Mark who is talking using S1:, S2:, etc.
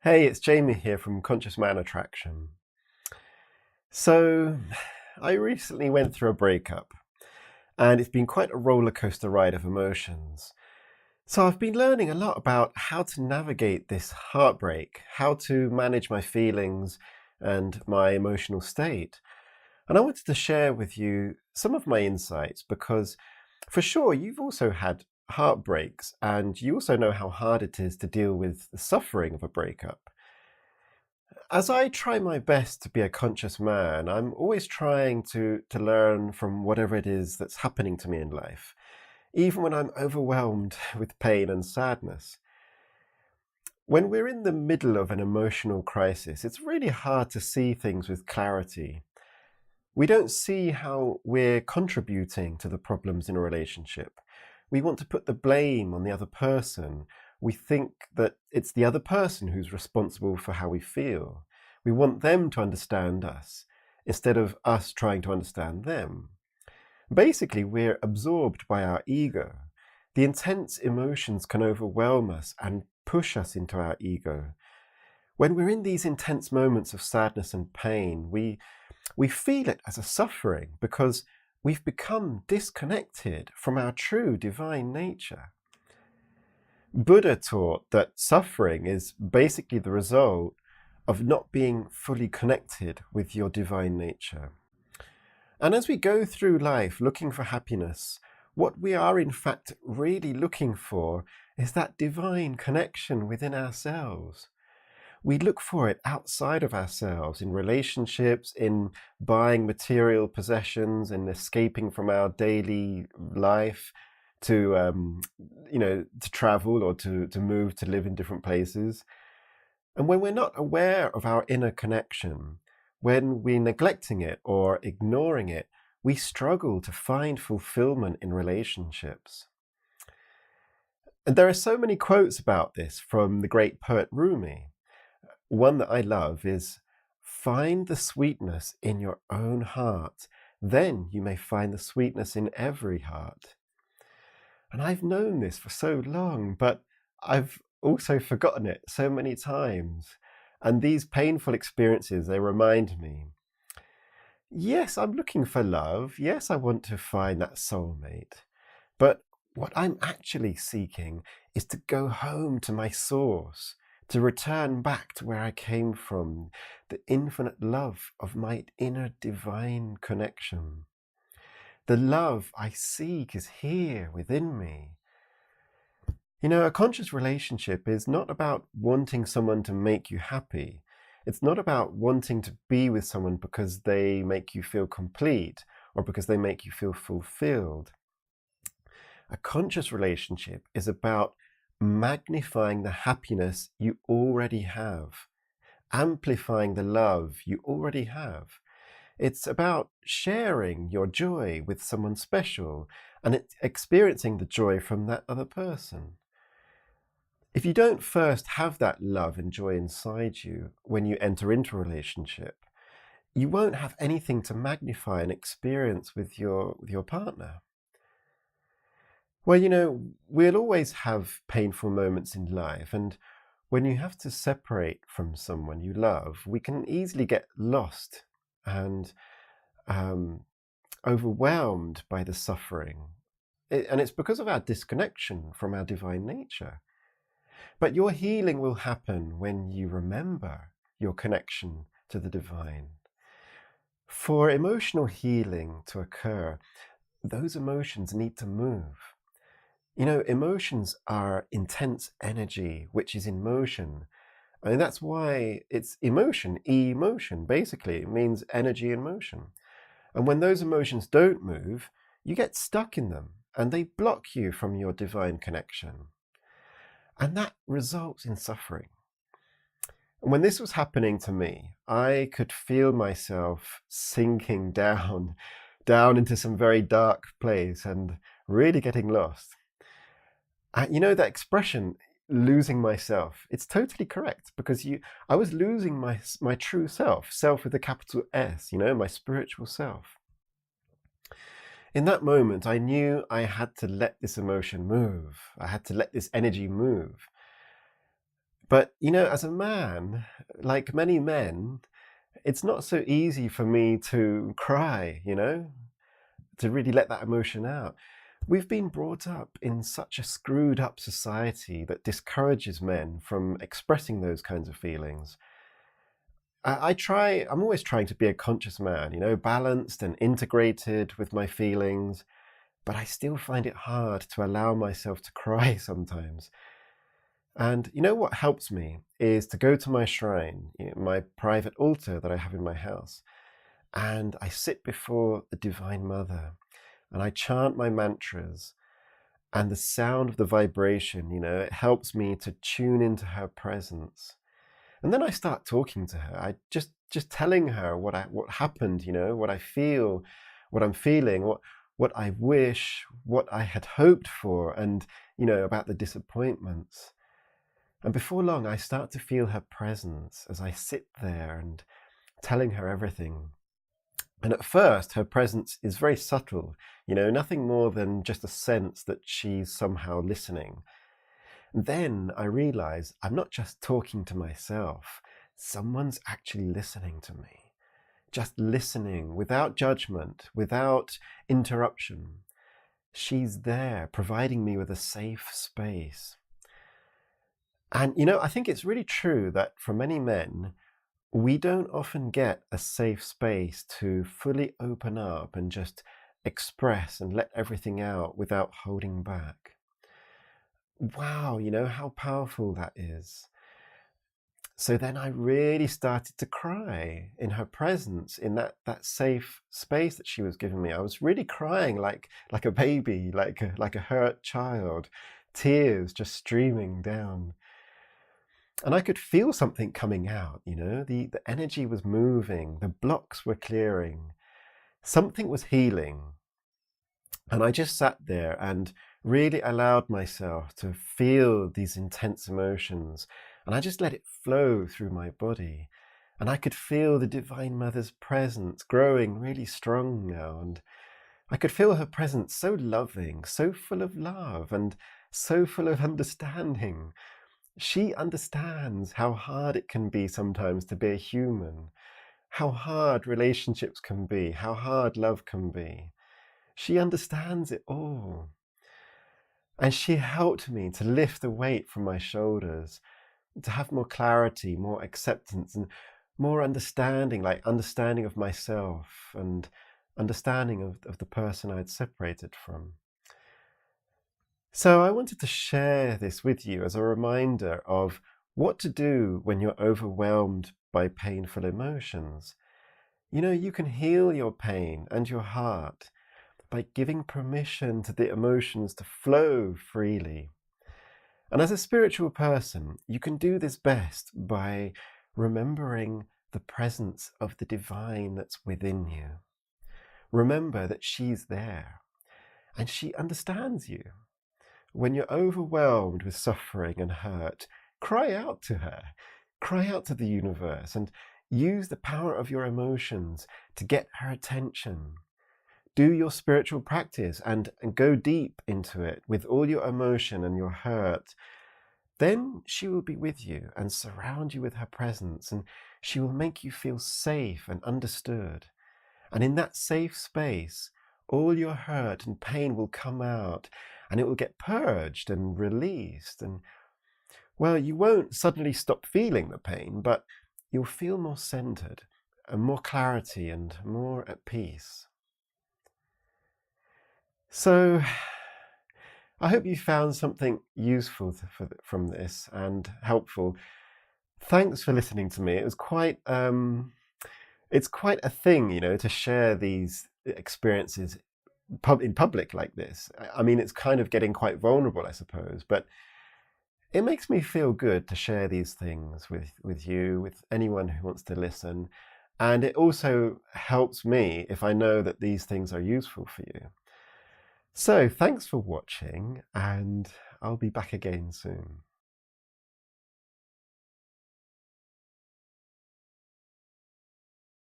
S1: Hey, it's Jamie here from Conscious Man Attraction. So, I recently went through a breakup, and it's been quite a roller coaster ride of emotions. So, I've been learning a lot about how to navigate this heartbreak, how to manage my feelings and my emotional state. And I wanted to share with you some of my insights because, for sure, you've also had heartbreaks, and you also know how hard it is to deal with the suffering of a breakup. As I try my best to be a conscious man, I'm always trying to learn from whatever it is that's happening to me in life, even when I'm overwhelmed with pain and sadness. When we're in the middle of an emotional crisis, it's really hard to see things with clarity. We don't see how we're contributing to the problems in a relationship. We want to put the blame on the other person. We think that it's the other person who's responsible for how we feel. We want them to understand us instead of us trying to understand them. Basically, we're absorbed by our ego. The intense emotions can overwhelm us and push us into our ego. When we're in these intense moments of sadness and pain, we feel it as a suffering because we've become disconnected from our true divine nature. Buddha taught that suffering is basically the result of not being fully connected with your divine nature. And as we go through life looking for happiness, what we are in fact really looking for is that divine connection within ourselves. We look for it outside of ourselves, in relationships, in buying material possessions, in escaping from our daily life to, to travel or to move to live in different places. And when we're not aware of our inner connection, when we're neglecting it or ignoring it, we struggle to find fulfillment in relationships. And there are so many quotes about this from the great poet Rumi. One that I love is, "Find the sweetness in your own heart, then you may find the sweetness in every heart." And I've known this for so long, but I've also forgotten it so many times. And these painful experiences, they remind me, yes, I'm looking for love. Yes, I want to find that soulmate. But what I'm actually seeking is to go home to my source, to return back to where I came from, the infinite love of my inner divine connection. The love I seek is here within me. You know, a conscious relationship is not about wanting someone to make you happy. It's not about wanting to be with someone because they make you feel complete or because they make you feel fulfilled. A conscious relationship is about magnifying the happiness you already have, amplifying the love you already have. It's about sharing your joy with someone special and experiencing the joy from that other person. If you don't first have that love and joy inside you when you enter into a relationship, you won't have anything to magnify and experience with your partner. Well, you know, we'll always have painful moments in life, and when you have to separate from someone you love, we can easily get lost and um, overwhelmed by the suffering. And it's because of our disconnection from our divine nature. But your healing will happen when you remember your connection to the divine. For emotional healing to occur, those emotions need to move. You know, emotions are intense energy, which is in motion. And that's why it's emotion, emotion. Basically, it means energy in motion. And when those emotions don't move, you get stuck in them and they block you from your divine connection. And that results in suffering. And when this was happening to me, I could feel myself sinking down into some very dark place and really getting lost. You know that expression, losing myself, it's totally correct because I was losing my true self with a capital S, you know, my spiritual self. In that moment, I knew I had to let this emotion move. I had to let this energy move. But, as a man, like many men, it's not so easy for me to cry, to really let that emotion out. We've been brought up in such a screwed up society that discourages men from expressing those kinds of feelings. I'm always trying to be a conscious man, balanced and integrated with my feelings, but I still find it hard to allow myself to cry sometimes. And what helps me is to go to my shrine, my private altar that I have in my house, and I sit before the Divine Mother and I chant my mantras, and the sound of the vibration, it helps me to tune into her presence. And then I start talking to her. I just telling her what happened, what I feel, what I'm feeling, what I wish, what I had hoped for, and about the disappointments. And before long, I start to feel her presence as I sit there and telling her everything. And at first, her presence is very subtle, nothing more than just a sense that she's somehow listening. And then I realize I'm not just talking to myself, someone's actually listening to me. Just listening without judgment, without interruption. She's there providing me with a safe space. And, I think it's really true that for many men, we don't often get a safe space to fully open up and just express and let everything out without holding back. Wow, how powerful that is. So then I really started to cry in her presence, in that safe space that she was giving me. I was really crying like a baby, like a hurt child, tears just streaming down. And I could feel something coming out, the energy was moving, the blocks were clearing, something was healing. And I just sat there and really allowed myself to feel these intense emotions. And I just let it flow through my body. And I could feel the Divine Mother's presence growing really strong now. And I could feel her presence so loving, so full of love, and so full of understanding. She understands how hard it can be sometimes to be a human, how hard relationships can be, how hard love can be. She understands it all. And she helped me to lift the weight from my shoulders, to have more clarity, more acceptance, and more understanding, like understanding of myself and understanding of the person I'd separated from. So I wanted to share this with you as a reminder of what to do when you're overwhelmed by painful emotions. You can heal your pain and your heart by giving permission to the emotions to flow freely. And as a spiritual person, you can do this best by remembering the presence of the divine that's within you. Remember that she's there and she understands you. When you're overwhelmed with suffering and hurt, cry out to her, cry out to the universe, and use the power of your emotions to get her attention. Do your spiritual practice and go deep into it with all your emotion and your hurt. Then she will be with you and surround you with her presence, and she will make you feel safe and understood. And in that safe space, all your hurt and pain will come out, and it will get purged and released. And, well, you won't suddenly stop feeling the pain, but you'll feel more centered and more clarity and more at peace. So I hope you found something useful from this and helpful. Thanks for listening to me. It was it's quite a thing, to share these experiences in public like this. I mean, it's kind of getting quite vulnerable, I suppose, but it makes me feel good to share these things with you, with anyone who wants to listen. And it also helps me if I know that these things are useful for you. So thanks for watching, and I'll be back again soon.